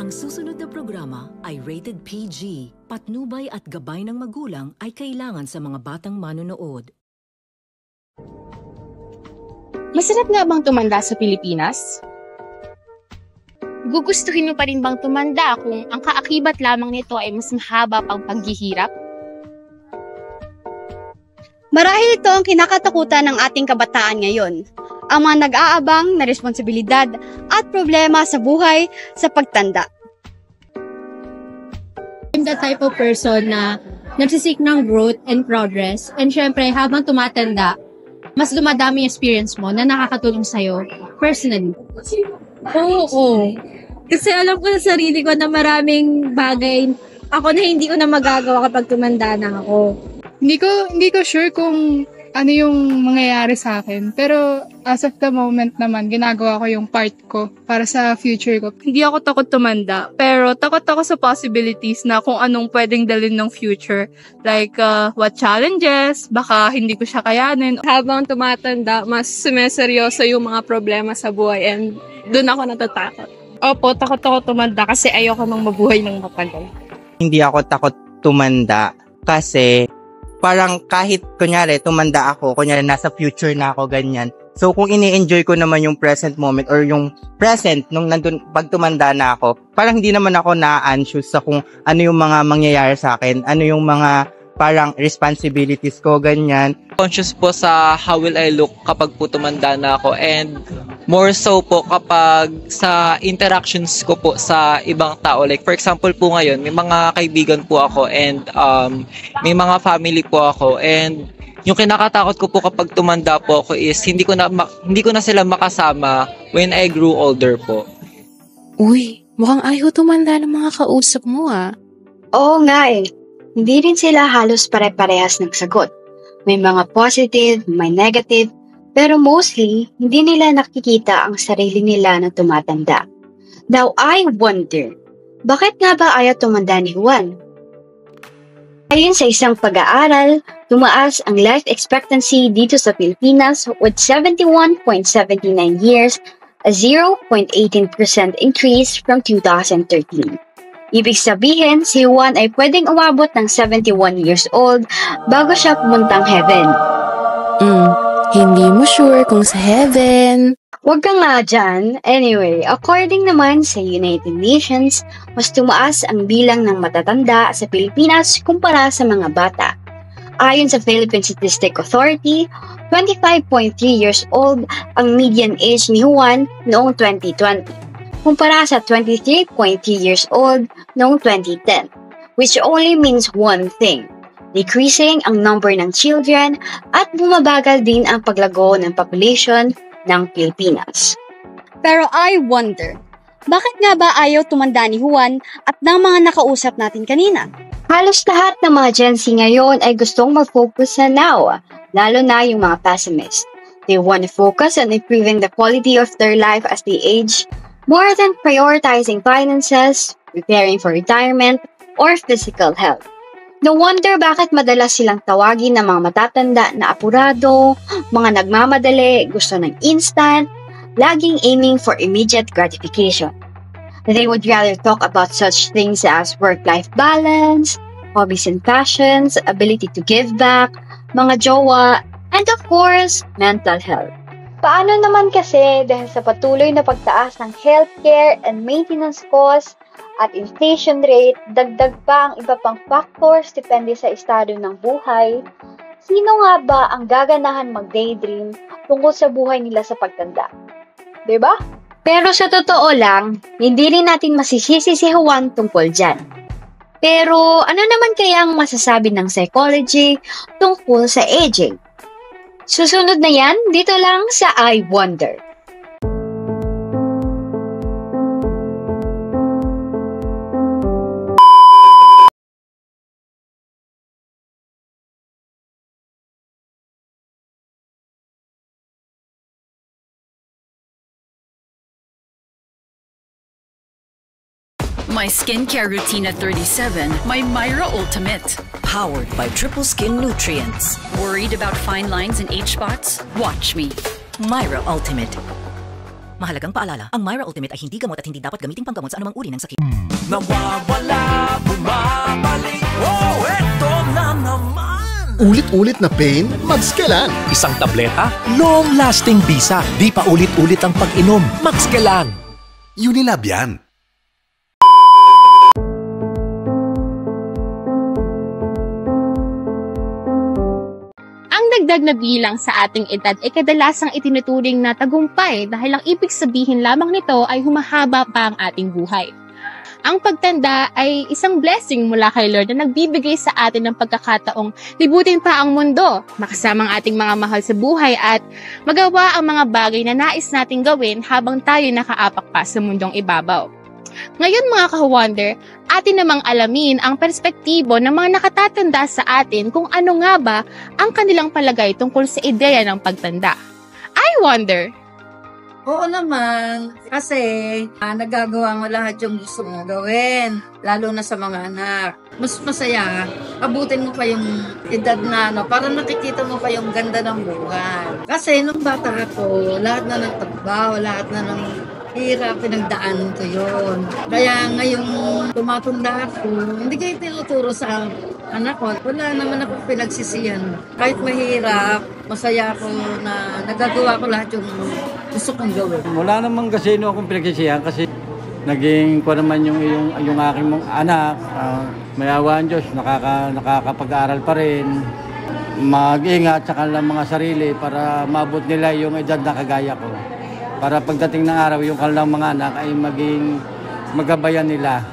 Ang susunod na programa ay rated PG. Patnubay at gabay ng magulang ay kailangan sa mga batang manonood. Masarap nga bang tumanda sa Pilipinas? Gugustuhin mo pa rin bang tumanda kung ang kaakibat lamang nito ay mas mahaba pang paghihirap? Marahil ito ang kinakatakutan ng ating kabataan ngayon. Ang mga nag-aabang na responsibilidad at problema sa buhay sa pagtanda. I'm the type of person na nagsisik ng growth and progress. And syempre, habang tumatanda, mas dumadami yung experience mo na nakakatulong sa'yo personally. Oo. Kasi alam ko sa sarili ko na maraming bagay ako na hindi ko na magagawa kapag tumanda na ako. Hindi ko sure kung ano yung mangyayari sa akin. Pero as of the moment naman, ginagawa ko yung part ko para sa future ko. Hindi ako takot tumanda, pero takot ako sa possibilities na kung anong pwedeng dalhin ng future. Like, what challenges, baka hindi ko siya kayanin. Habang tumatanda, mas sumeseryoso yung mga problema sa buhay and doon ako natatakot. Opo, takot ako tumanda kasi ayoko nang mabuhay ng matagal. Hindi ako takot tumanda kasi parang kahit kunyari tumanda ako, kunyari nasa future na ako ganyan. So kung ini-enjoy ko naman yung present moment or yung present nung nandun pag tumanda na ako, parang hindi naman ako na-anxious sa kung ano yung mga mangyayari sa akin, ano yung mga parang responsibilities ko ganyan. Conscious po sa how will I look kapag po tumanda na ako, and more so po kapag sa interactions ko po sa ibang tao. Like for example po ngayon, may mga kaibigan po ako and may mga family po ako, and yung kinakatakot ko po kapag tumanda po ako is hindi ko na sila makasama when I grew older po. Uy, mukhang ayaw tumanda ng mga kausap mo ah. Oo nga eh. Hindi rin sila halos pare-parehas ng sagot. May mga positive, may negative, pero mostly, hindi nila nakikita ang sarili nila na tumatanda. Now, I wonder, bakit nga ba ayaw tumanda ni Juan? Ayon sa isang pag-aaral, tumaas ang life expectancy dito sa Pilipinas with 71.79 years, a 0.18% increase from 2013. Ibig sabihin, si Juan ay pwedeng umabot ng 71 years old bago siya pumuntang heaven. Hindi mo sure kung sa heaven. Huwag ka nga dyan. Anyway, according naman sa United Nations, mas tumaas ang bilang ng matatanda sa Pilipinas kumpara sa mga bata. Ayon sa Philippine Statistic Authority, 25.3 years old ang median age ni Juan noong 2020. Kumpara sa 23.3 years old noong 2010, which only means one thing, decreasing ang number ng children at bumabagal din ang paglago ng population ng Pilipinas. Pero I wonder, bakit nga ba ayaw tumanda ni Juan at ng mga nakausap natin kanina? Halos lahat ng mga Gen Z ngayon ay gustong mag-focus sa now, lalo na yung mga pessimists. They want to focus on improving the quality of their life as they age, more than prioritizing finances, preparing for retirement, or physical health. No wonder bakit madalas silang tawagin ng mga matatanda na apurado, mga nagmamadali, gusto ng instant, laging aiming for immediate gratification. They would rather talk about such things as work-life balance, hobbies and passions, ability to give back, mga jowa, and of course, mental health. Paano naman kasi dahil sa patuloy na pagtaas ng healthcare and maintenance costs at inflation rate, dagdag pa ang iba pang factors depende sa estado ng buhay, sino nga ba ang gaganahan mag-daydream tungkol sa buhay nila sa pagtanda? Diba? Pero sa totoo lang, hindi rin natin masisisi si Juan tungkol dyan. Pero ano naman kaya ang masasabi ng psychology tungkol sa aging? Susunod na yan, dito lang sa I Wonder. My skincare routine at 37, my Myra Ultimate. Powered by Triple Skin Nutrients. Worried about fine lines and age spots? Watch me. Myra Ultimate. Mahalagang paalala, ang Myra Ultimate ay hindi gamot at hindi dapat gamiting panggamot sa anumang uri ng sakit. Nawawala, bumabalik, oh, eto na naman! Ulit-ulit na pain? Maxkelan! Isang tableta, long-lasting bisa. Di pa ulit-ulit ang pag-inom. Maxkelan! Unilab yan. Ang dagdag na bilang sa ating edad ay kadalasang itinuturing na tagumpay dahil ang ibig sabihin lamang nito ay humahaba pa ang ating buhay. Ang pagtanda ay isang blessing mula kay Lord na nagbibigay sa atin ng pagkakataong libutin pa ang mundo, makasama ang ating mga mahal sa buhay at magawa ang mga bagay na nais nating gawin habang tayo nakaapak pa sa mundong ibabaw. Ngayon mga ka-wonder, atin namang alamin ang perspektibo ng mga nakatatanda sa atin kung ano nga ba ang kanilang palagay tungkol sa ideya ng pagtanda. I wonder. Oo naman, kasi nagagawa mo lahat yung gusto mo gawin, lalo na sa mga anak. Mas masaya, abutin mo pa yung edad na para nakikita mo pa yung ganda ng buhay. Kasi nung bata ako, lahat na ng trabaho, lahat na ng hirap, pinagdaan ko yun. Kaya ngayong tumatanda ako, hindi kayo tinuturo sa anak ko. Wala naman ako pinagsisiyan. Kahit mahirap, masaya ako na nagagawa ko lahat yung gusto kong gawin. Wala naman kasi akong pinagsisiyan kasi naging ko naman yung aking mong anak. May awa ang Diyos, nakakapag-aaral pa rin. Mag-ingat sa kanilang mga sarili para maabot nila yung edad na kagaya ko. Para pagdating ng araw, yung kanilang mga anak ay maging magabayan nila.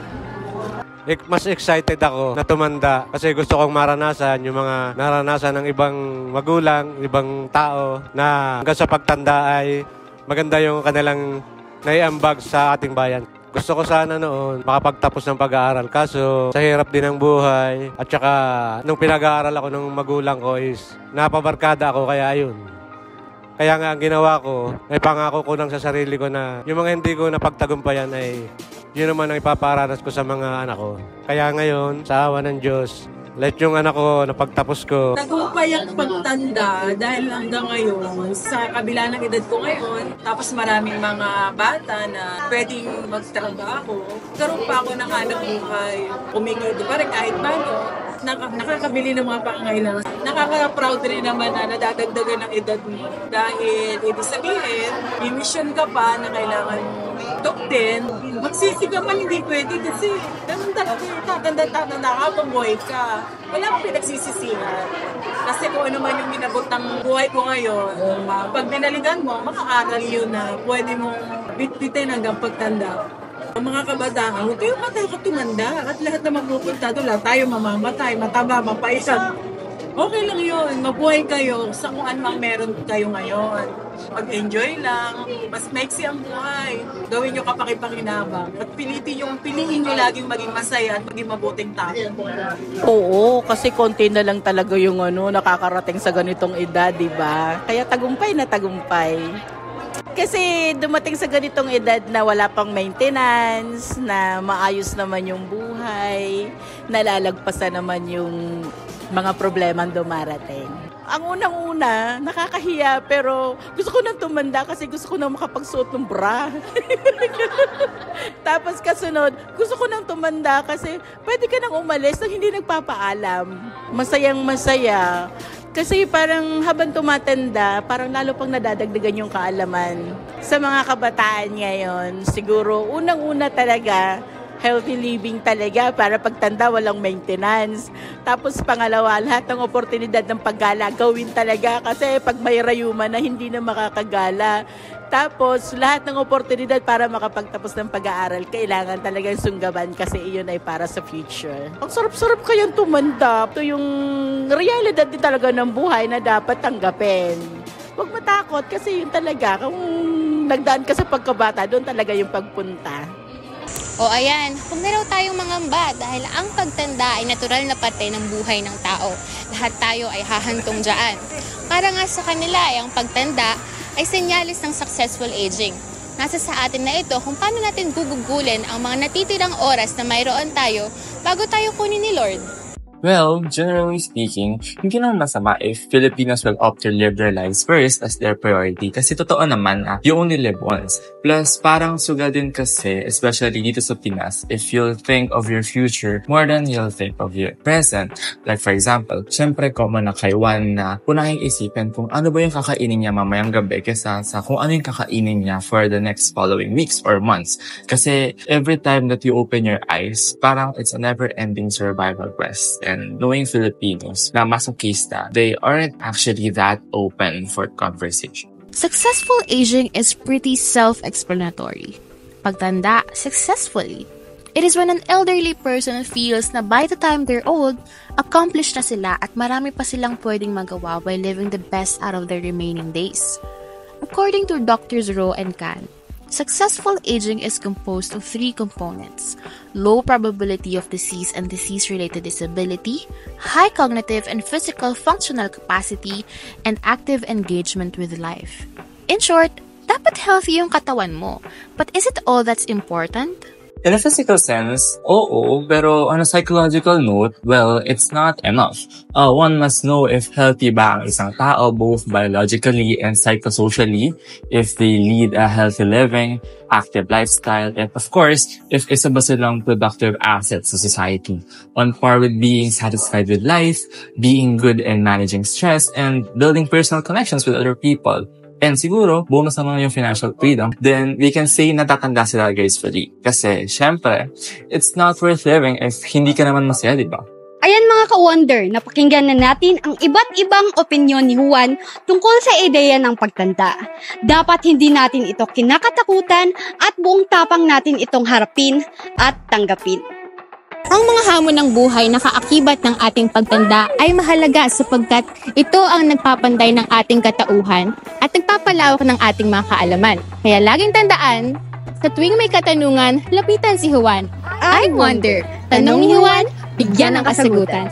Mas excited ako na tumanda kasi gusto kong maranasan yung mga naranasan ng ibang magulang, ibang tao na hanggang sa pagtanda ay maganda yung kanilang naiambag sa ating bayan. Gusto ko sana noon makapagtapos ng pag-aaral kaso sa hirap din ng buhay at saka nung pinag-aaral ako ng magulang ko is napabarkada ako kaya ayun. Kaya nga ang ginawa ko, ay pangako ko lang sa sarili ko na yung mga hindi ko napagtagumpayan ay yun naman ang ipaparanas ko sa mga anak ko. Kaya ngayon, sa awa ng Diyos, let yung anak ko, napagtapos ko. Tagumpay ang pagtanda dahil hanggang ngayon, sa kabila ng edad ko ngayon, tapos maraming mga bata na pwedeng magtrabaho, karoon pa ako ng hanap buhay. Kumikita pa rin kahit paano. Nakakabili ng mga pangangailangan. Nakaka-proud rin naman na nadadagdagan ng edad mo. Dahil ibig sabihin, may mission ka pa na kailangan top 10. Magsisi ka man hindi pwede kasi ganun talaga tatanda ka, pamuhay ka. Wala akong pinagsisisihan. Kasi kung ano man yung minabot ng buhay ko ngayon, pag binaligan mo, makaaral yun na pwede mong bitbitin hanggang pagtanda. Ang mga kabataan, huwag kayong matakot tumanda at lahat na magpupunta doon, lahat tayo mamamatay, mataba, mapaisan. Okay lang yun, mabuhay kayo sa kung anong meron kayo ngayon. Mag-enjoy lang, mas maiksi ang buhay. Gawin nyo kapakipakinabang at piliin nyo laging maging masaya at maging mabuting tao. Oo, kasi konti na lang talaga yung nakakarating sa ganitong edad, di ba? Kaya tagumpay na tagumpay. Kasi dumating sa ganitong edad na wala pang maintenance, na maayos naman yung buhay, nalalagpasan naman yung mga problemang dumarating. Ang unang-una, nakakahiya pero gusto ko nang tumanda kasi gusto ko nang makapagsuot ng bra. Tapos kasunod, gusto ko nang tumanda kasi pwede ka nang umalis na hindi nagpapaalam. Masayang masaya. Kasi parang habang tumatanda, parang lalo pang nadadagdagan yung kaalaman. Sa mga kabataan ngayon, siguro unang-una talaga, healthy living talaga para pagtanda walang maintenance. Tapos pangalawa, lahat ng oportunidad ng paggala gawin talaga kasi pag may rayuman na hindi na makakagala. Tapos lahat ng oportunidad para makapagtapos ng pag-aaral, kailangan talaga yung sunggaban kasi iyon ay para sa future. Ang sarap-sarap kayang tumanda. Ito yung realidad din talaga ng buhay na dapat tanggapin. Huwag matakot kasi yun talaga. Kung nagdaan ka sa pagkabata, doon talaga yung pagpunta. O ayan, huwag na raw tayong mangamba dahil ang pagtanda ay natural na parte ng buhay ng tao. Lahat tayo ay hahantong dyan. Para nga sa kanila ay ang pagtanda ay senyalis ng successful aging. Nasa sa atin na ito kung paano natin gugugulin ang mga natitirang oras na mayroon tayo bago tayo kunin ni Lord. Well, generally speaking, hindi naman masama if Filipinos will opt to live their lives first as their priority. Kasi totoo naman you only live once. Plus, parang suga din kasi, especially dito sa Pinas, if you'll think of your future more than you'll think of your present. Like for example, syempre common na kay Juan na unang isipin kung ano ba yung kakainin niya mamayang gabi kesa sa kung ano yung kakainin niya for the next following weeks or months. Kasi every time that you open your eyes, parang it's a never-ending survival quest. And knowing Filipinos na masokista, they aren't actually that open for conversation. Successful aging is pretty self-explanatory. Pagtanda successfully. It is when an elderly person feels na by the time they're old, accomplished na sila at marami pa silang pwedeng magawa while living the best out of their remaining days. According to Drs. Rowe and Can, successful aging is composed of 3 components: low probability of disease and disease-related disability, high cognitive and physical functional capacity, and active engagement with life. In short, dapat healthy yung katawan mo. But is it all that's important? In a physical sense, oo, pero on a psychological note, well, it's not enough. One must know if healthy ba ang isang tao both biologically and psychosocially, if they lead a healthy living, active lifestyle, and of course, if isa ba silang productive assets sa society, on par with being satisfied with life, being good in managing stress, and building personal connections with other people. And siguro, bonus naman yung financial freedom, then we can say natatanda sila gracefully. Kasi, syempre, it's not worth living if hindi ka naman masaya, diba? Ayan mga ka-wonder, napakinggan na natin ang iba't ibang opinyon ni Juan tungkol sa ideya ng pagtanda. Dapat hindi natin ito kinakatakutan at buong tapang natin itong harapin at tanggapin. Ang mga hamon ng buhay na kaakibat ng ating pagtanda ay mahalaga sapagkat ito ang nagpapanday ng ating katauhan at nagpapalawak ng ating mga kaalaman. Kaya laging tandaan, sa tuwing may katanungan, lapitan si Juan. I wonder. Tanong ni Juan, bigyan ng kasagutan.